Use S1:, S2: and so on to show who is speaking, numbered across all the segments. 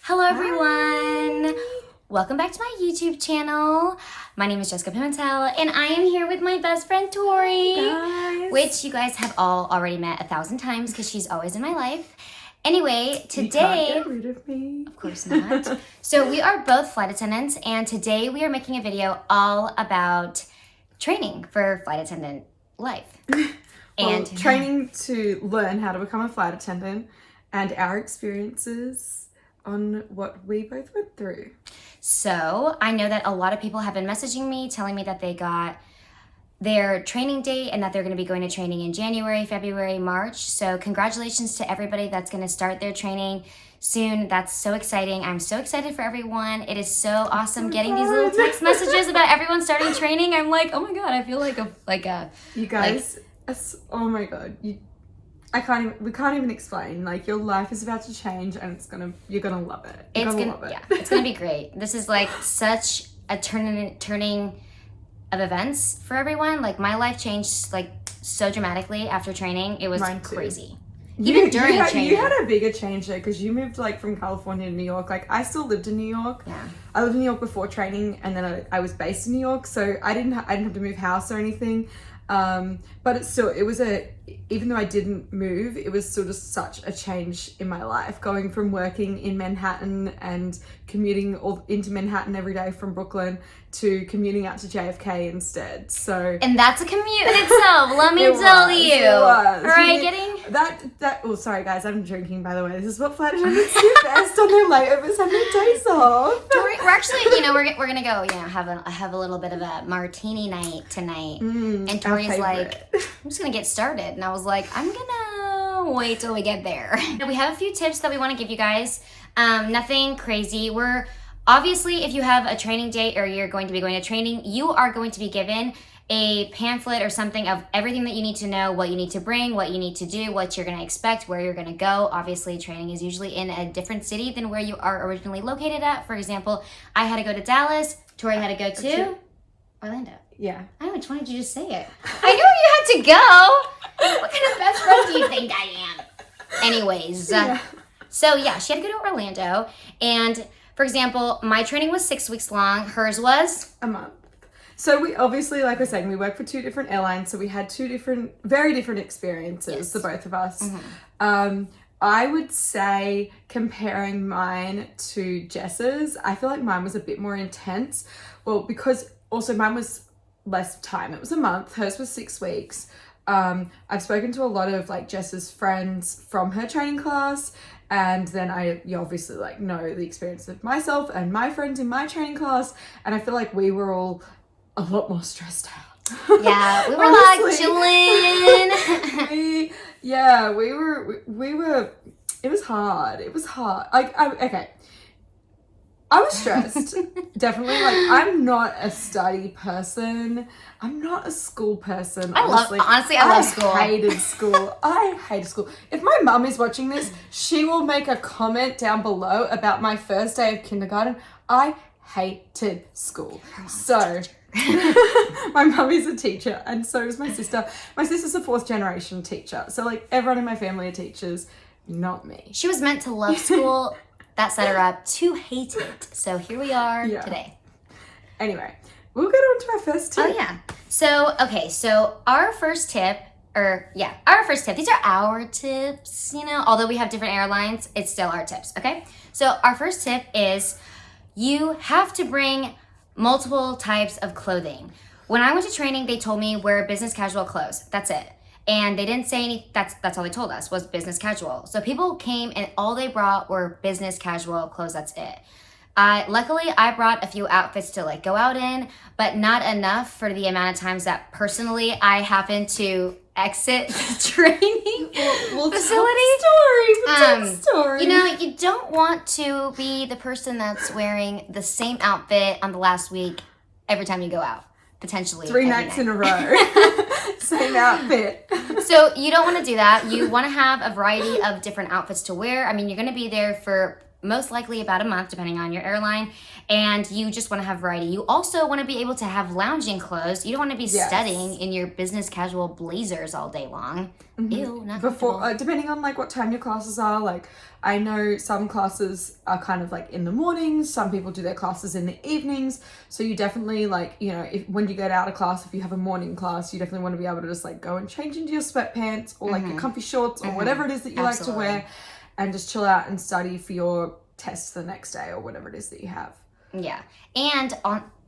S1: Hello everyone! Welcome back to my YouTube channel. My name is Jessica Pimentel and I am here with my best friend Tori.
S2: Guys.
S1: Which you guys have all already met 1,000 times because she's always in my life. Anyway, today...
S2: You can't get rid of me.
S1: Of course not. So we are both flight attendants and today we are making a video all about training for flight attendant life.
S2: And training to learn how to become a flight attendant and our experiences on what we both went through.
S1: So I know that a lot of people have been messaging me telling me that they got their training date and that they're going to be going to training in January, February, March. So congratulations to everybody that's going to start their training soon. That's so exciting. I'm so excited for everyone. It is so awesome getting these little text messages about everyone starting training. I'm like, oh my God, I feel like a
S2: you guys, oh my God, we can't even explain. Like, your life is about to change and you're gonna love it.
S1: Yeah, it's gonna be great. This is like such a turning of events for everyone. Like, my life changed like so dramatically after training. It was crazy. Even during training.
S2: You had a bigger change though, because you moved like from California to New York. Like, I still lived in New York.
S1: Yeah.
S2: I lived in New York before training, and then I was based in New York, so I didn't have to move house or anything. But even though I didn't move, it was still just such a change in my life, going from working in Manhattan and commuting into Manhattan every day from Brooklyn to commuting out to JFK instead. So,
S1: and that's a commute in itself, let me tell you.
S2: It was.
S1: All right, getting
S2: that. Oh, sorry guys, I'm drinking. By the way, this is what flight attendants do best on their layovers and their days off.
S1: We're actually, we're gonna go, have a little bit of a martini night tonight. And Tori's like, I'm just gonna get started, and I was like, I'm gonna wait till we get there. We have a few tips that we want to give you guys. Nothing crazy. Obviously, if you have a training date or you're going to be going to training, you are going to be given a pamphlet or something of everything that you need to know, what you need to bring, what you need to do, what you're going to expect, where you're going to go. Obviously, training is usually in a different city than where you are originally located at. For example, I had to go to Dallas. Tori had to go to Orlando.
S2: Yeah.
S1: I don't know, which one did you just say it? I knew you had to go. What kind of best friend do you think I am? Anyways.
S2: Yeah.
S1: So yeah, she had to go to Orlando. And for example, my training was 6 weeks long. Hers was
S2: a month. So we obviously, like we're saying, we work for two different airlines. So we had very different experiences, the both of us. Mm-hmm. I would say, comparing mine to Jess's, I feel like mine was a bit more intense. Well, because also mine was less time. It was a month. Hers was 6 weeks. I've spoken to a lot of like Jess's friends from her training class, and then you obviously like know the experience of myself and my friends in my training class, and I feel like we were all a lot more stressed out.
S1: Yeah, we were like chilling.
S2: we were. It was hard. Okay. I was stressed, definitely. Like, I'm not a study person. I'm not a school person.
S1: I love school.
S2: I hated school. If my mum is watching this, she will make a comment down below about my first day of kindergarten. I hated school. So, my mum is a teacher, and so is my sister. My sister's a 4th generation teacher. So, like, everyone in my family are teachers, not me.
S1: She was meant to love school. That set her up to hate it. So here we are today.
S2: Anyway, we'll get on to our first tip.
S1: Oh, yeah. So our first tip, these are our tips, although we have different airlines, it's still our tips, okay? So our first tip is you have to bring multiple types of clothing. When I went to training, they told me wear business casual clothes. That's it. And they didn't say any, that's all they told us was business casual. So people came and all they brought were business casual clothes, that's it. Luckily, I brought a few outfits to like go out in, but not enough for the amount of times that personally I happened to exit the training facility.
S2: Tell the story.
S1: You don't want to be the person that's wearing the same outfit on the last week every time you go out. Potentially
S2: 3 nights in a row. Same outfit.
S1: So you don't want to do that. You want to have a variety of different outfits to wear. I mean, you're going to be there for most likely about a month, depending on your airline, and you just want to have variety. You also want to be able to have lounging clothes. You don't want to be studying in your business casual blazers all day long. Ew, not
S2: before depending on like what time your classes are. Like I know some classes are kind of like in the mornings, some people do their classes in the evenings, so you definitely like, you know, if when you get out of class, if you have a morning class, you definitely want to be able to just like go and change into your sweatpants or like your comfy shorts or whatever it is that you like to wear, and just chill out and study for your tests the next day or whatever it is that you have.
S1: Yeah. And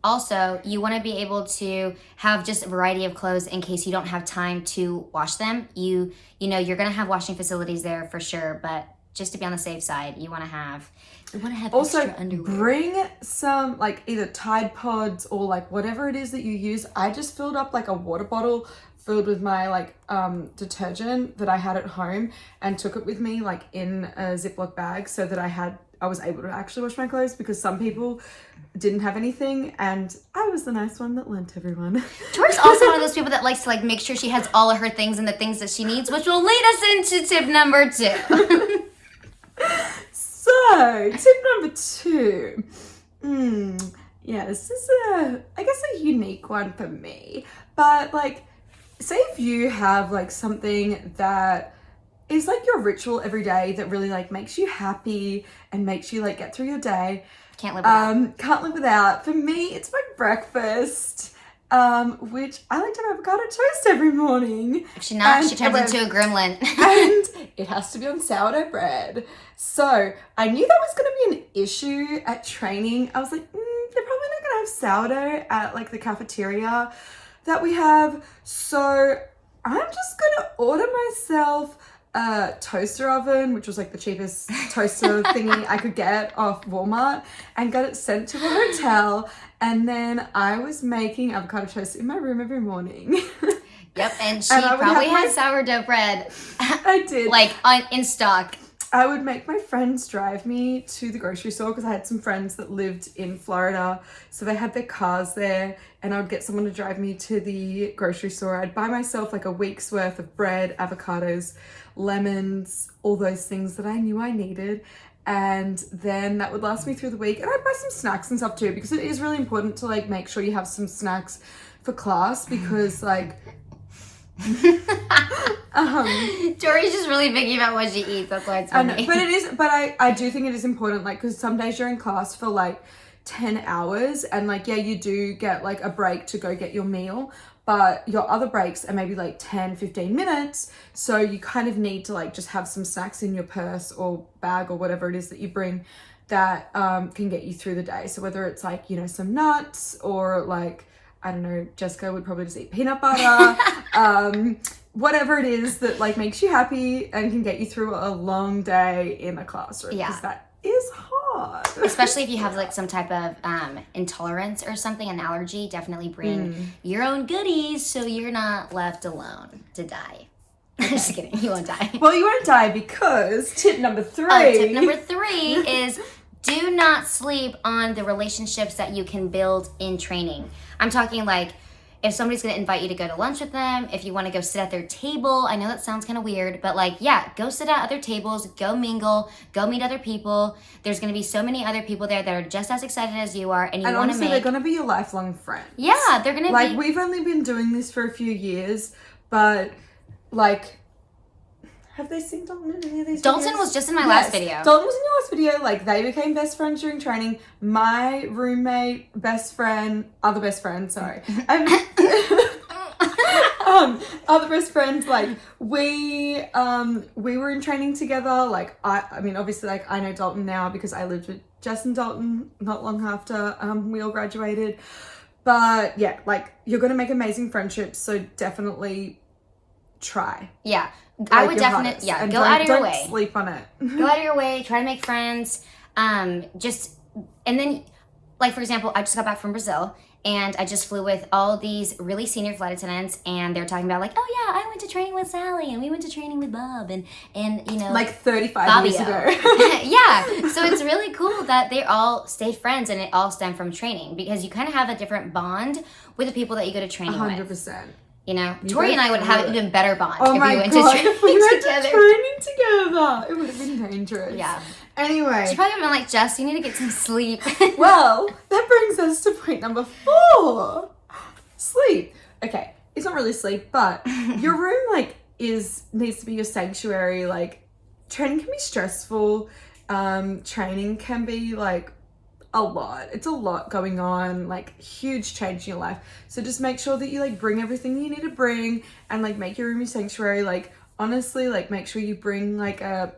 S1: also, you want to be able to have just a variety of clothes in case you don't have time to wash them. You know, you're going to have washing facilities there for sure, but just to be on the safe side, you want to have
S2: also
S1: extra underwear.
S2: Bring some like either Tide Pods or like whatever it is that you use. I just filled up like a water bottle filled with my like detergent that I had at home and took it with me like in a Ziploc bag so that I was able to actually wash my clothes, because some people didn't have anything and I was the nice one that lent everyone.
S1: Tori's also one of those people that likes to like make sure she has all of her things and the things that she needs, which will lead us into tip number 2.
S2: So, tip number 2. Yeah, this is I guess a unique one for me. But like, say if you have like something that is like your ritual every day that really like makes you happy and makes you like get through your day.
S1: Can't live without.
S2: Can't live without. For me, it's my breakfast, which I like to have avocado toast every morning.
S1: If she not, she turns into a gremlin.
S2: And it has to be on sourdough bread. So I knew that was going to be an issue at training. I was like, they're probably not going to have sourdough at like the cafeteria that we have. So I'm just going to order myself a toaster oven, which was like the cheapest toaster thingy I could get off Walmart, and got it sent to the hotel. And then I was making avocado toast in my room every morning.
S1: Yep, and she probably had sourdough bread.
S2: I did.
S1: Like in stock.
S2: I would make my friends drive me to the grocery store because I had some friends that lived in Florida. So they had their cars there, and I would get someone to drive me to the grocery store. I'd buy myself like a week's worth of bread, avocados, lemons, all those things that I knew I needed. And then that would last me through the week. And I'd buy some snacks and stuff too, because it is really important to like make sure you have some snacks for class, because like
S1: Tori's just really picky about what she eats. That's why it's funny.
S2: But I do think it is important, like, because some days you're in class for like 10 hours and like, yeah, you do get like a break to go get your meal, but your other breaks are maybe like 10-15 minutes, so you kind of need to like just have some snacks in your purse or bag or whatever it is that you bring that can get you through the day. So whether it's like, you know, some nuts or like, I don't know, Jessica would probably just eat peanut butter, whatever it is that like makes you happy and can get you through a long day in a classroom.
S1: Yeah.
S2: Because that is hard.
S1: Especially if you have like some type of intolerance or something, an allergy, definitely bring your own goodies so you're not left alone to die. Just kidding, you won't die.
S2: Well, you won't die, because tip number 3.
S1: Tip number 3 is do not sleep on the relationships that you can build in training. I'm talking like if somebody's going to invite you to go to lunch with them, if you want to go sit at their table. I know that sounds kind of weird, but like, yeah, go sit at other tables, go mingle, go meet other people. There's going to be so many other people there that are just as excited as you are, and you want to make...
S2: they're going to be your lifelong friends.
S1: Yeah, they're going to
S2: like, we've only been doing this for a few years, but like... Have they seen Dalton in any of these
S1: Dalton
S2: videos?
S1: was just in my last video.
S2: Dalton was in your last video. Like, they became best friends during training. My roommate, other best friend, sorry. Other best friends, like, we were in training together. Like, I mean, obviously, like, I know Dalton now because I lived with Jess and Dalton not long after we all graduated. But, yeah, like, you're going to make amazing friendships, so definitely try.
S1: Yeah. I would definitely, go out of your way.
S2: Don't sleep on it.
S1: Go out of your way. Try to make friends. And then, like, for example, I just got back from Brazil, and I just flew with all these really senior flight attendants, and they're talking about, like, oh, yeah, I went to training with Sally, and we went to training with Bob, and you know.
S2: Like 35
S1: Fabio.
S2: years ago.
S1: Yeah. So it's really cool that they all stayed friends, and it all stemmed from training, because you kind of have a different bond with the people that you go to training
S2: 100%.
S1: with. You know, Tori and I would have an even better bond
S2: if
S1: we went to training
S2: if we went
S1: together.
S2: to training together. It would have been dangerous.
S1: Yeah.
S2: Anyway.
S1: She probably been like, Jess, you need to get some sleep.
S2: Well, that brings us to point number 4. Sleep. Okay, it's not really sleep, but your room like needs to be your sanctuary. Like, training can be stressful. Training can be like a lot. It's a lot going on, like huge change in your life. So just make sure that you like bring everything you need to bring and like make your room your sanctuary. Like, honestly, like make sure you bring like I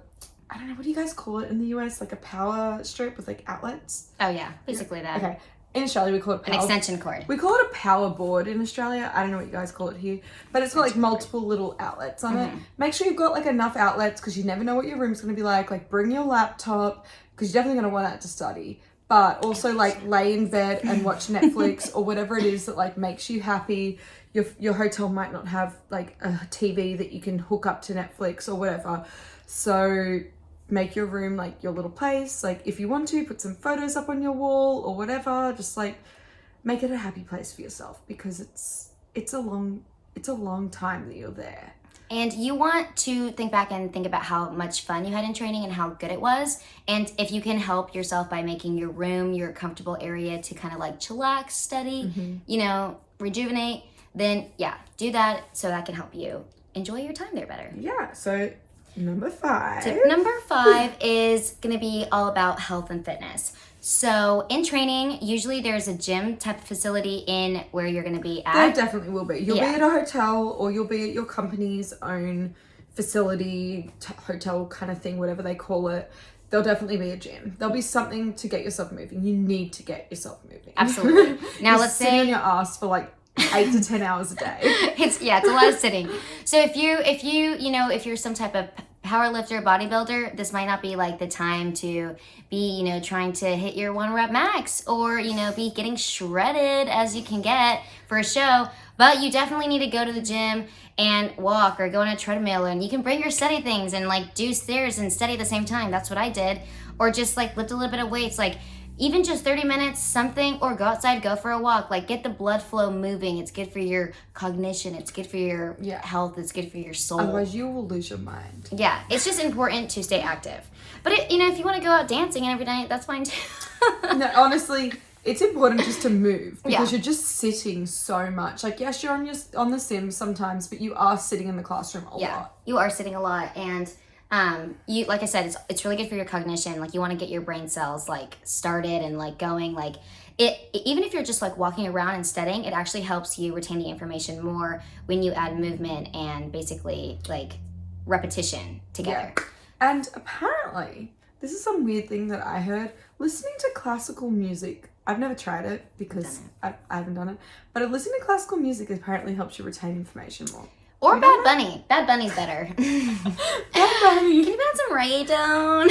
S2: don't know, what do you guys call it in the US? Like a power strip with like outlets?
S1: Oh yeah, basically that.
S2: Okay. In Australia, we call it
S1: an extension cord.
S2: We call it a power board in Australia. I don't know what you guys call it here, but it's got like multiple little outlets on it. Make sure you've got like enough outlets because you never know what your room's going to be like. Like, bring your laptop because you're definitely going to want that to study. But also like lay in bed and watch Netflix or whatever it is that like makes you happy. Your hotel might not have like a TV that you can hook up to Netflix or whatever. So make your room like your little place. Like, if you want to, put some photos up on your wall or whatever. Just like make it a happy place for yourself because it's a long time that you're there.
S1: And you want to think back and think about how much fun you had in training and how good it was. And if you can help yourself by making your room your comfortable area to kind of like chillax, study, you know, rejuvenate, then yeah, do that so that can help you enjoy your time there better.
S2: Yeah, so number 5.
S1: Tip number 5 is going to be all about health and fitness. So in training, usually there's a gym type of facility in where you're going to be at.
S2: There definitely will be. You'll be at a hotel or you'll be at your company's own facility, hotel kind of thing, whatever they call it. There'll definitely be a gym. There'll be something to get yourself moving. You need to get yourself moving.
S1: Absolutely. Now let's
S2: sitting
S1: say
S2: on your ass for like 8 to 10 hours a day.
S1: It's a lot of sitting. So if you're some type of power lifter, bodybuilder, this might not be like the time to be, trying to hit your 1 rep max or, be getting shredded as you can get for a show. But you definitely need to go to the gym and walk or go on a treadmill, and you can bring your steady things and like do stairs and steady at the same time. That's what I did. Or just like lift a little bit of weights, like even just 30 minutes, something, or go outside, go for a walk. Like, get the blood flow moving. It's good for your cognition. It's good for your health. It's good for your soul.
S2: Otherwise, you will lose your mind.
S1: Yeah, it's just important to stay active. But, if you want to go out dancing every night, that's fine too.
S2: No, honestly, it's important just to move because you're just sitting so much. Like, yes, you're on the Sims sometimes, but you are sitting in the classroom a lot.
S1: Yeah, you are sitting a lot, and you, like I said, it's really good for your cognition. Like, you want to get your brain cells like started and like going. Like, even if you're just like walking around and studying, it actually helps you retain the information more when you add movement and basically like repetition together.
S2: Yeah. And apparently, this is some weird thing that I heard. Listening to classical music, I've never tried it because I haven't done it, but listening to classical music apparently helps you retain information more.
S1: Or Bad Bunny. Bad Bunny's better.
S2: Bad Bunny.
S1: Can you add some reggaeton?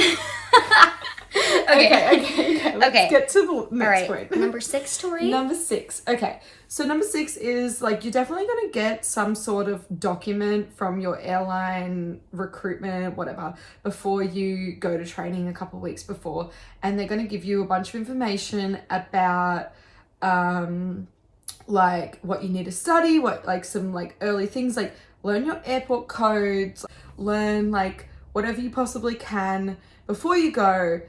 S2: Okay. Let's get to the next point.
S1: Number 6, Tori?
S2: Number 6. Okay. So number 6 is like you're definitely going to get some sort of document from your airline recruitment, whatever, before you go to training a couple of weeks before. And they're going to give you a bunch of information about like what you need to study, what like some like early things, like learn your airport codes, learn like whatever you possibly can before you go.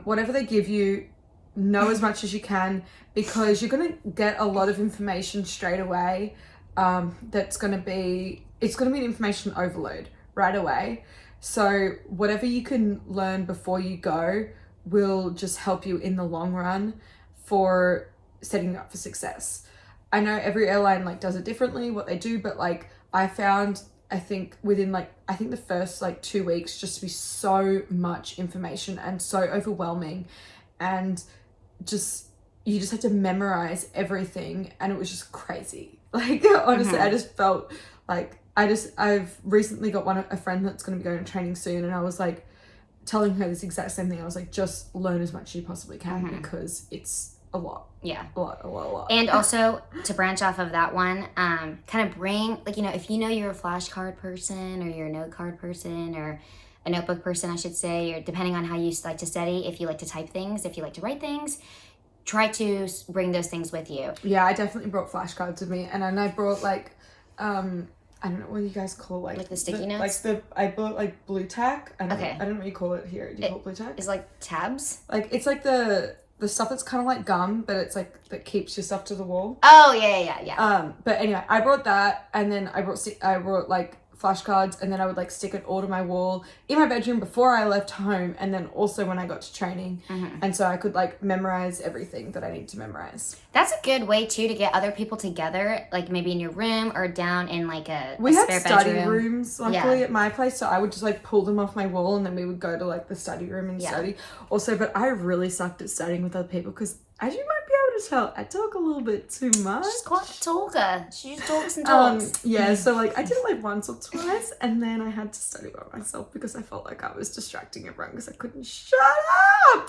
S2: Whatever they give you, know as much as you can because you're going to get a lot of information straight away. It's going to be an information overload right away. So whatever you can learn before you go will just help you in the long run for setting you up for success. I know every airline like does it differently, what they do, but like I found, I think within the first like 2 weeks just to be so much information and so overwhelming, and you just had to memorize everything, and it was just crazy. Like honestly, I just felt like I've recently got a friend that's going to be going to training soon, and I was like telling her this exact same thing. I was like, just learn as much as you possibly can because it's a lot.
S1: Yeah.
S2: A lot.
S1: And also, to branch off of that one, kind of bring, like, if you know you're a flashcard person or you're a note card person or a notebook person, I should say, or depending on how you like to study, if you like to type things, if you like to write things, try to bring those things with you.
S2: Yeah, I definitely brought flashcards with me. And then I brought, like, I don't know what you guys call
S1: like the sticky notes.
S2: I bought like blue tack. I don't
S1: Okay.
S2: know what you call it here. Do you call it blue tack?
S1: It's like tabs.
S2: Like it's like the stuff that's kind of like gum, but it's like that keeps your stuff to the wall.
S1: Oh yeah.
S2: But anyway, I brought that, and then I brought like flashcards, and then I would like stick it all to my wall in my bedroom before I left home, and then also when I got to training. And so I could like memorize everything that I need to memorize.
S1: That's a good way too to get other people together, like maybe in your room or down in like a
S2: We had
S1: spare
S2: study
S1: bedroom.
S2: rooms luckily at my place, so I would just like pull them off my wall, and then we would go to like the study room and study. Also, but I really sucked at studying with other people because, as you might be able to tell, I talk a little bit too much.
S1: She's quite a talker. She just talks and talks.
S2: Yeah, so like I did it like once or twice, and then I had to study by myself because I felt like I was distracting everyone because I couldn't shut up.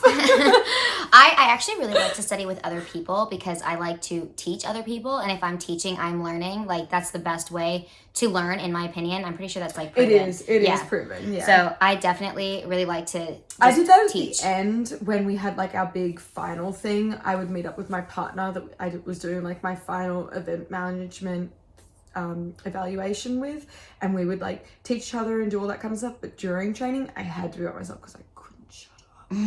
S1: I actually really like to study with other people because I like to teach other people, and if I'm teaching, I'm learning. Like that's the best way to learn, in my opinion. I'm pretty sure that's like proven.
S2: It is proven. Yeah.
S1: So I definitely really like to.
S2: I did that at
S1: teach.
S2: the end when we had like our big final thing. I would meet up with my partner that I was doing like my final event management evaluation with, and we would like teach each other and do all that kind of stuff. But during training, I had to be by myself because I couldn't shut up.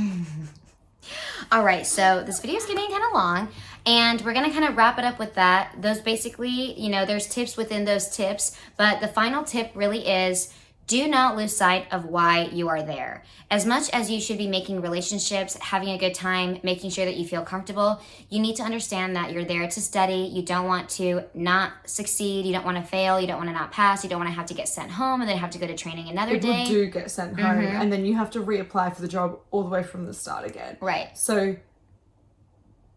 S1: All right, so this video is getting kind of long, and we're gonna kind of wrap it up with that. Those basically, you know, there's tips within those tips, but the final tip really is do not lose sight of why you are there. As much as you should be making relationships, having a good time, making sure that you feel comfortable, you need to understand that you're there to study. You don't want to not succeed. You don't want to fail. You don't want to not pass. You don't want to have to get sent home and then have to go to training another day.
S2: People do get sent home, and then you have to reapply for the job all the way from the start again.
S1: Right.
S2: So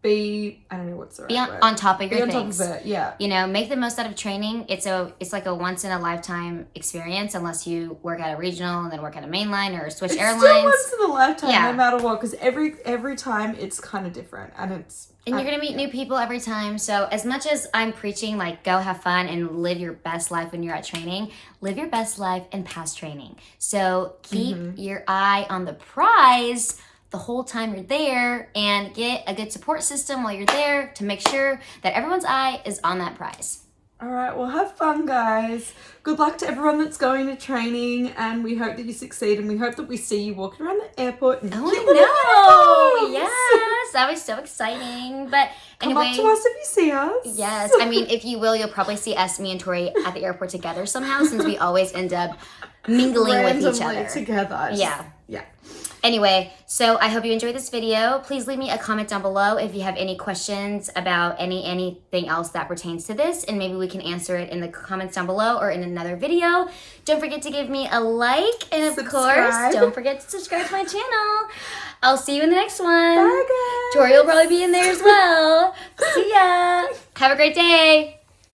S2: I don't know what's the right word.
S1: On top of your
S2: things.
S1: things.
S2: Be on top of it, yeah.
S1: You know, make the most out of training. It's like a once in a lifetime experience, unless you work at a regional and then work at a mainline or switch airlines.
S2: Still once in a lifetime, no matter what, because every time it's kind of different, and
S1: you're gonna meet new people every time. So as much as I'm preaching, like, go have fun and live your best life when you're at training, live your best life and pass training. So keep your eye on the prize the whole time you're there, and get a good support system while you're there to make sure that everyone's eye is on that prize.
S2: All right, well, have fun, guys. Good luck to everyone that's going to training, and we hope that you succeed, and we hope that we see you walking around the airport. And
S1: Yes, that was so exciting. But anyway,
S2: come up to us if you see us.
S1: Yes, I mean, if you will, you'll probably see us, me and Tori, at the airport together somehow, since we always end up mingling with each other
S2: together.
S1: Yeah. Anyway, so I hope you enjoyed this video. Please leave me a comment down below if you have any questions about anything else that pertains to this, and maybe we can answer it in the comments down below or in another video. Don't forget to give me a like, and of course, don't forget to subscribe to my channel. I'll see you in the next one.
S2: Bye, guys.
S1: Tori will probably be in there as well. See ya. Have a great day.